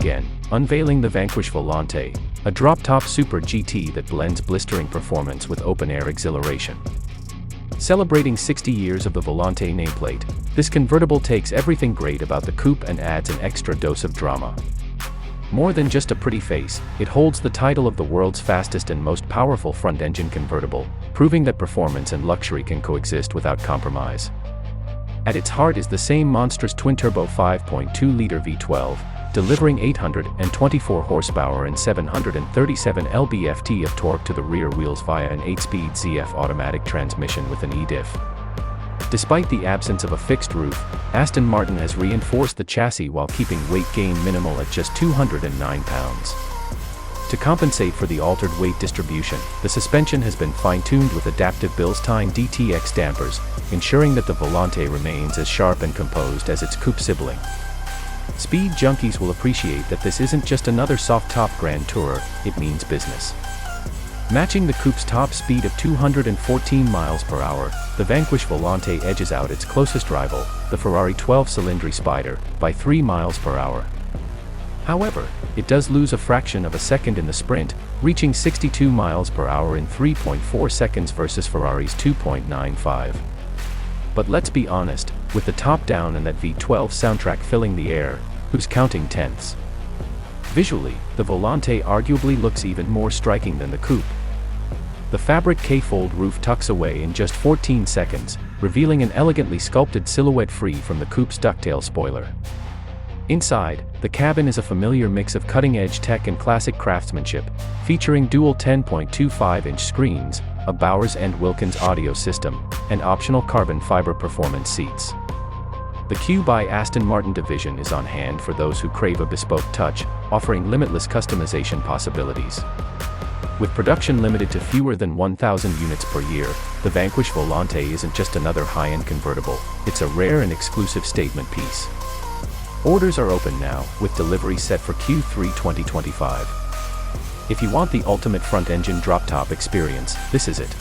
again, unveiling the Vaquish Volante, a drop-top super GT that blends blistering performance with open-air exhilaration. Celebrating 60 years of the Volante nameplate, this convertible takes everything great about the coupe and adds an extra dose of drama. More than just a pretty face, it holds the title of the world's fastest and most powerful front-engine convertible, proving that performance and luxury can coexist without compromise. At its heart is the same monstrous twin-turbo 5.2-liter V12, delivering 824 horsepower and 737 lb-ft of torque to the rear wheels via an 8-speed ZF automatic transmission with an e-diff. Despite the absence of a fixed roof, Aston Martin has reinforced the chassis while keeping weight gain minimal at just 209 pounds. To compensate for the altered weight distribution, the suspension has been fine-tuned with adaptive Bilstein DTX dampers, ensuring that the Volante remains as sharp and composed as its coupe sibling. Speed junkies will appreciate that this isn't just another soft-top Grand Tourer, it means business. Matching the coupe's top speed of 214 miles per hour, the Vaquish Volante edges out its closest rival, the Ferrari 12-cylinder Spider, by 3 miles per hour. However, it does lose a fraction of a second in the sprint, reaching 62 miles per hour in 3.4 seconds versus Ferrari's 2.95. But let's be honest, with the top down and that V12 soundtrack filling the air, who's counting tenths? Visually, the Volante arguably looks even more striking than the coupe. The fabric K-fold roof tucks away in just 14 seconds, revealing an elegantly sculpted silhouette free from the coupe's ducktail spoiler. Inside, the cabin is a familiar mix of cutting-edge tech and classic craftsmanship, featuring dual 10.25-inch screens, a Bowers & Wilkins audio system, and optional carbon fiber performance seats. The Q by Aston Martin division is on hand for those who crave a bespoke touch, offering limitless customization possibilities. With production limited to fewer than 1,000 units per year, the Vaquish Volante isn't just another high-end convertible, it's a rare and exclusive statement piece. Orders are open now, with delivery set for Q3 2025. If you want the ultimate front-engine drop-top experience, this is it.